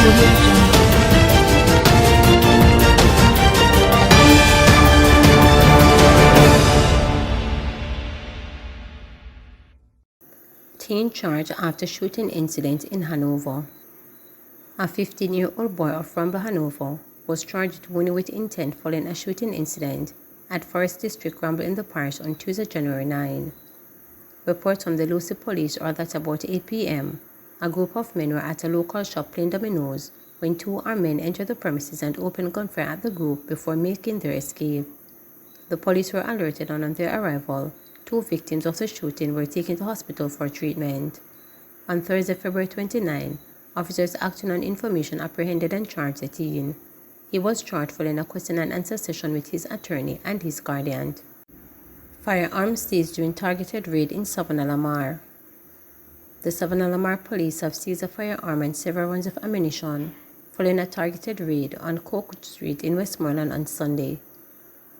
Audio Jungle. Teen charged after shooting incident in Hanover. A 15-year-old boy from Hanover was charged only with intent following a shooting incident at Forest District Ramble in the parish on Tuesday, January 9. Reports from the Lucy police are that about 8 p.m., a group of men were at a local shop playing dominoes when two armed men entered the premises and opened gunfire at the group before making their escape. The police were alerted, and on their arrival, two victims of the shooting were taken to hospital for treatment. On Thursday, February 29, officers acting on information apprehended and charged the teen. He was charged following a question and answer session with his attorney and his guardian. Firearms seized during targeted raid in Savannah Lamar. The Savannah Lamar police have seized a firearm and several rounds of ammunition following a targeted raid on Coke Street in Westmoreland on Sunday.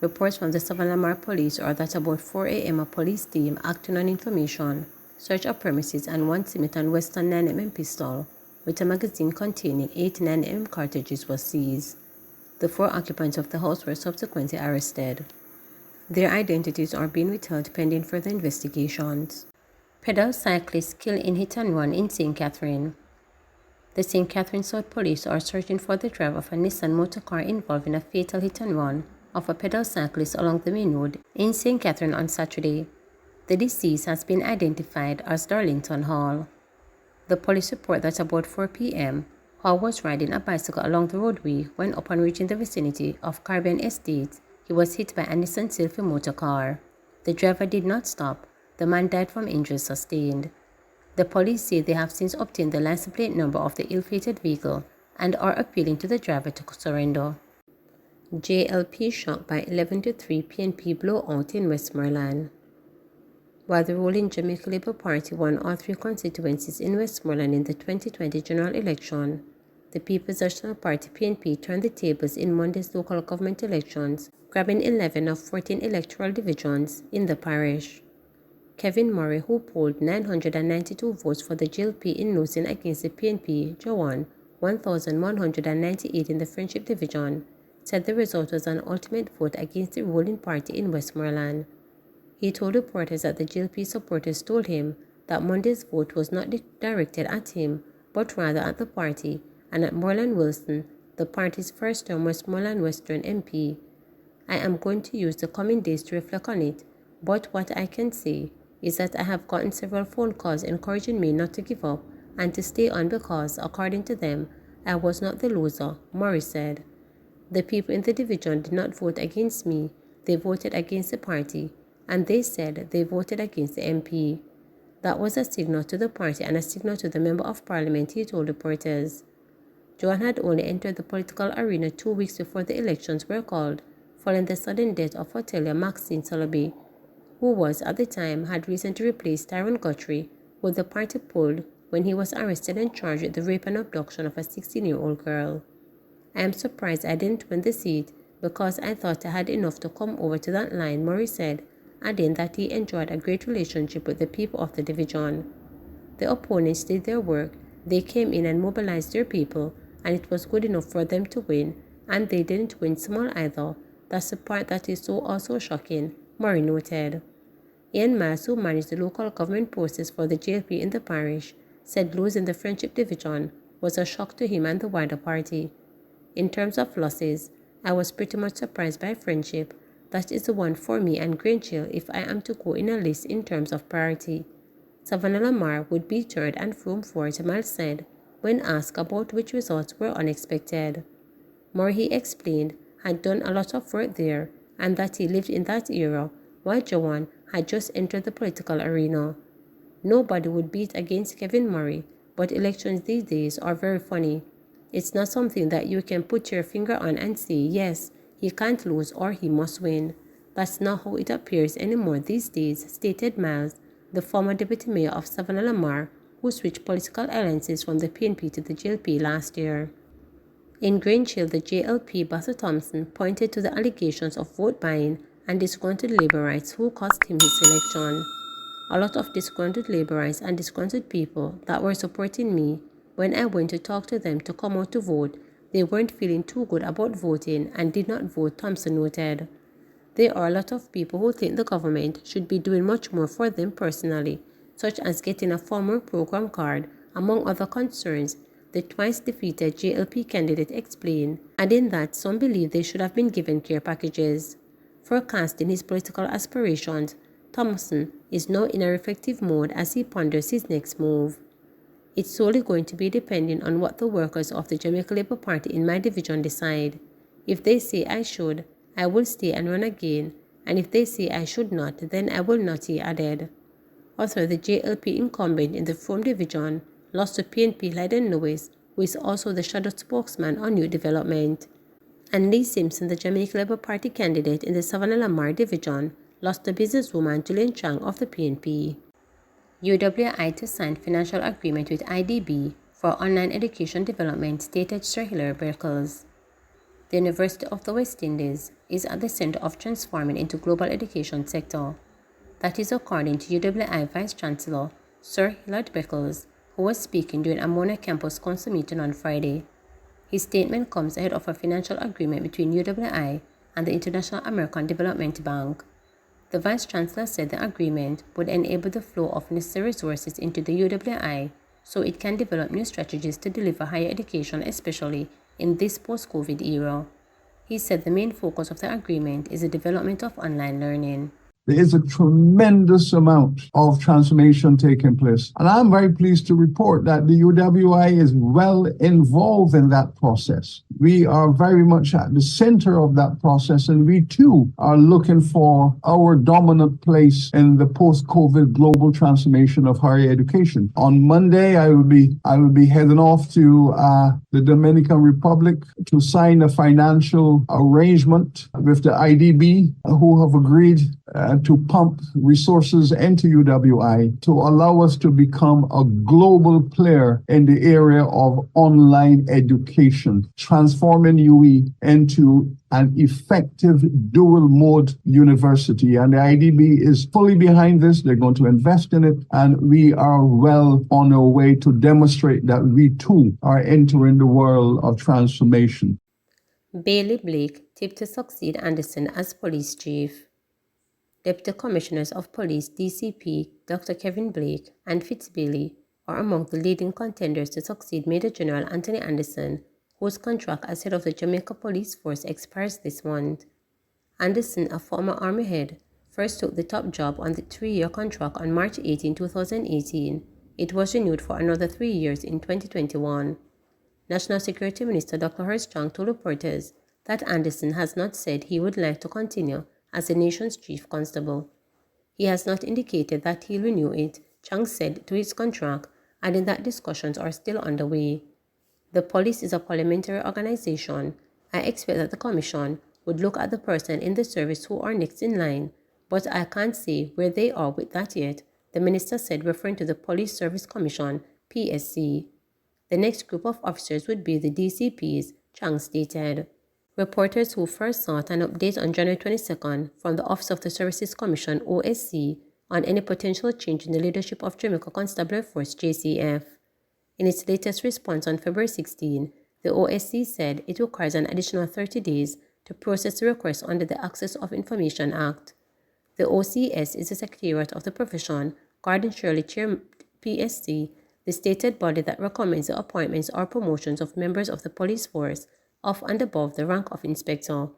Reports from the Savannah Lamar police are that about 4 a.m. a police team acting on information searched a premises and one Smith & Wesson 9mm pistol with a magazine containing 8 9mm cartridges was seized. The 4 occupants of the house were subsequently arrested. Their identities are being withheld pending further investigations. Pedal cyclist killed in hit-and-run in St. Catherine. The St. Catherine South police are searching for the driver of a Nissan motor car involved in a fatal hit-and-run of a pedal cyclist along the main road in St. Catherine on Saturday. The deceased has been identified as Darlington Hall. The police report that about 4 p.m., Hall was riding a bicycle along the roadway when, upon reaching the vicinity of Caribbean Estates, he was hit by a Nissan Sylphy motor car. The driver did not stop. The man died from injuries sustained. The police say they have since obtained the license plate number of the ill-fated vehicle and are appealing to the driver to surrender. JLP shot by 11-3 PNP blowout in Westmoreland. While the ruling Jamaica Labour Party won all 3 constituencies in Westmoreland in the 2020 general election, the People's National Party PNP turned the tables in Monday's local government elections, grabbing 11 of 14 electoral divisions in the parish. Kevin Murray, who polled 992 votes for the JLP in losing against the PNP, won 1,198 in the Friendship Division, said the result was an ultimate vote against the ruling party in Westmoreland. He told reporters that the JLP supporters told him that Monday's vote was not directed at him, but rather at the party and at Moreland Wilson, the party's first-term Westmoreland Western MP. I am going to use the coming days to reflect on it, but what I can say is that I have gotten several phone calls encouraging me not to give up and to stay on because, according to them, I was not the loser, Murray said. The people in the division did not vote against me, they voted against the party, and they said they voted against the MP. That was a signal to the party and a signal to the Member of Parliament, he told reporters. Joan had only entered the political arena 2 weeks before the elections were called, following the sudden death of hotelier Maxine Soloby, who was, at the time, had recently replaced Tyrone Guthrie, who the party pulled when he was arrested and charged with the rape and abduction of a 16-year-old girl. I am surprised I didn't win the seat because I thought I had enough to come over to that line, Murray said, adding that he enjoyed a great relationship with the people of the division. The opponents did their work, they came in and mobilized their people, and it was good enough for them to win, and they didn't win small either. That's the part that is so also shocking, Murray noted. Ian Miles, who managed the local government process for the JLP in the parish, said losing the Friendship Division was a shock to him and the wider party. In terms of losses, I was pretty much surprised by Friendship. That is the one for me and Greenchill if I am to go in a list in terms of priority. Savannah Lamar would be third and Frome fourth, Miles said, when asked about which results were unexpected. Murray, he explained, had done a lot of work there and that he lived in that era, while Joanne had just entered the political arena. Nobody would beat against Kevin Murray, but elections these days are very funny. It's not something that you can put your finger on and say, yes, he can't lose or he must win. That's not how it appears anymore these days, stated Miles, the former deputy mayor of Savannah Lamar, who switched political alliances from the PNP to the JLP last year. In Greenchill, the JLP Bassett Thompson pointed to the allegations of vote buying and disgruntled Labourites who cost him his election. A lot of disgruntled Labourites and disgruntled people that were supporting me When I went to talk to them to come out to vote, they weren't feeling too good about voting and did not vote, Thompson noted. There are a lot of people who think the government should be doing much more for them personally, such as getting a former program card, among other concerns, the twice-defeated JLP candidate explained, adding that some believe they should have been given care packages. Forecasting his political aspirations, Thompson is now in a reflective mode as he ponders his next move. It's solely going to be depending on what the workers of the Jamaica Labour Party in my division decide. If they say I should, I will stay and run again, and if they say I should not, then I will not, he added. Although the JLP incumbent in the Frome division lost to PNP Lyden Lewis, who is also the shadow spokesman on New Development. And Lee Simpson, the Jamaica Labour Party candidate in the Savannah-Lamar division, lost to businesswoman Julian Chang of the PNP. UWI to sign financial agreement with IDB for online education development, stated Sir Hilaire Beckles. The University of the West Indies is at the center of transforming into global education sector. That is according to UWI Vice-Chancellor Sir Hilaire Beckles, who was speaking during a Mona Campus Council meeting on Friday. His statement comes ahead of a financial agreement between UWI and the International American Development Bank. The Vice-Chancellor said the agreement would enable the flow of necessary resources into the UWI so it can develop new strategies to deliver higher education, especially in this post-COVID era. He said the main focus of the agreement is the development of online learning. There is a tremendous amount of transformation taking place. And I'm very pleased to report that the UWI is well involved in that process. We are very much at the center of that process, and we too are looking for our dominant place in the post-COVID global transformation of higher education. On Monday, I will be heading off to the Dominican Republic to sign a financial arrangement with the IDB, who have agreed to pump resources into UWI to allow us to become a global player in the area of online education, transforming UE into an effective dual mode university. And the IDB is fully behind this. They're going to invest in it. And we are well on our way to demonstrate that we too are entering the world of transformation. Bailey Blake tipped to succeed Anderson as police chief. Deputy Commissioners of Police DCP Dr. Kevin Blake and Fitzbailey are among the leading contenders to succeed Major General Anthony Anderson, whose contract as head of the Jamaica Police Force expires this month. Anderson, a former Army head, first took the top job on the 3-year contract on March 18, 2018. It was renewed for another 3 years in 2021. National Security Minister Dr. Hurst Chang told reporters that Anderson has not said he would like to continue as the nation's chief constable. He has not indicated that he'll renew it, Chang said to his contract, adding that discussions are still underway. The police is a parliamentary organization. I expect that the commission would look at the person in the service who are next in line, but I can't say where they are with that yet, the minister said, referring to the Police Service Commission, PSC. The next group of officers would be the DCPs, Chang stated. Reporters who first sought an update on January 22nd from the Office of the Services Commission, OSC, on any potential change in the leadership of Jamaica Constabulary Force, JCF. In its latest response on February 16, the OSC said it requires an additional 30 days to process the request under the Access of Information Act. The OCS is the Secretariat of the Profession, Gordon Shirley Chair PSC, the stated body that recommends the appointments or promotions of members of the police force of and above the rank of inspector.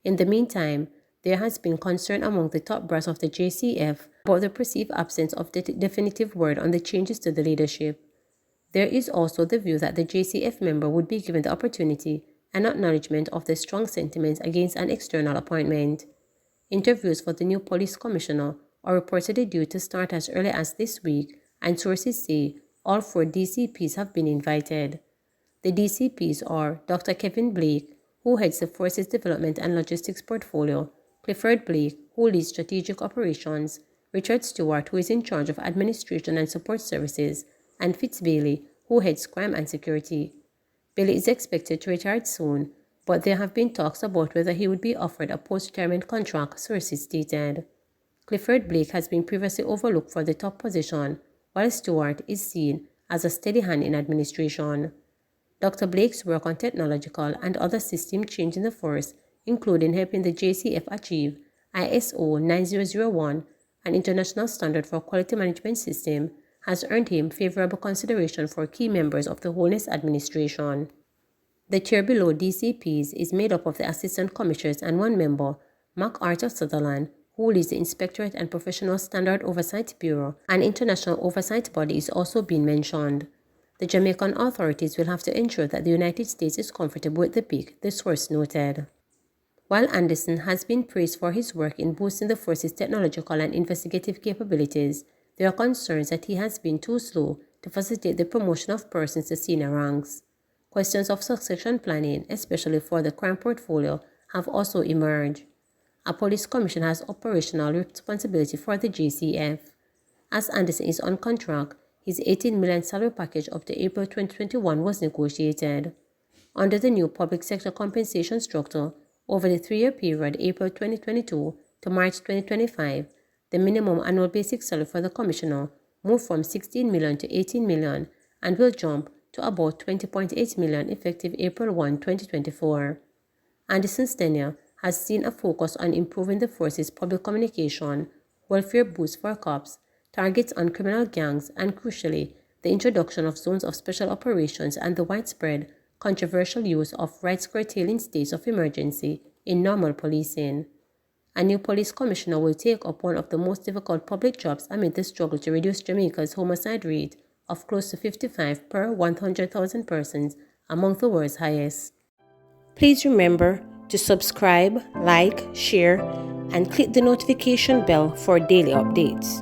In the meantime, there has been concern among the top brass of the JCF about the perceived absence of the definitive word on the changes to the leadership. There is also the view that the JCF member would be given the opportunity and acknowledgement of the strong sentiments against an external appointment. Interviews for the new police commissioner are reportedly due to start as early as this week, and sources say all 4 DCPs have been invited. The DCPs are Dr. Kevin Blake, who heads the Forces Development and Logistics Portfolio, Clifford Blake, who leads Strategic Operations, Richard Stewart, who is in charge of Administration and Support Services, and Fitzbailey, who heads Crime and Security. Bailey is expected to retire soon, but there have been talks about whether he would be offered a post-retirement contract, sources stated. Clifford Blake has been previously overlooked for the top position, while Stewart is seen as a steady hand in administration. Dr. Blake's work on technological and other system change in the force, including helping the JCF achieve ISO 9001, an international standard for quality management system, has earned him favorable consideration for key members of the Wholeness Administration. The tier below DCPs is made up of the Assistant Commissioners and one member, MacArthur Sutherland, who leads the Inspectorate and Professional Standard Oversight Bureau. An international oversight body is also being mentioned. The Jamaican authorities will have to ensure that the United States is comfortable with the peak, the source noted. While Anderson has been praised for his work in boosting the force's technological and investigative capabilities, there are concerns that he has been too slow to facilitate the promotion of persons to senior ranks. Questions of succession planning, especially for the crime portfolio, have also emerged. A police commission has operational responsibility for the JCF. As Anderson is on contract, his $18 million salary package up to April 2021 was negotiated. Under the new public sector compensation structure, over the 3-year period April 2022 to March 2025, the minimum annual basic salary for the commissioner moved from $16 million to $18 million and will jump to about $20.8 million effective April 1, 2024. Anderson's tenure has seen a focus on improving the force's public communication, welfare boosts for cops, targets on criminal gangs, and crucially, the introduction of zones of special operations and the widespread, controversial use of rights curtailing states of emergency in normal policing. A new police commissioner will take up one of the most difficult public jobs amid the struggle to reduce Jamaica's homicide rate of close to 55 per 100,000 persons, among the world's highest. Please remember to subscribe, like, share, and click the notification bell for daily updates.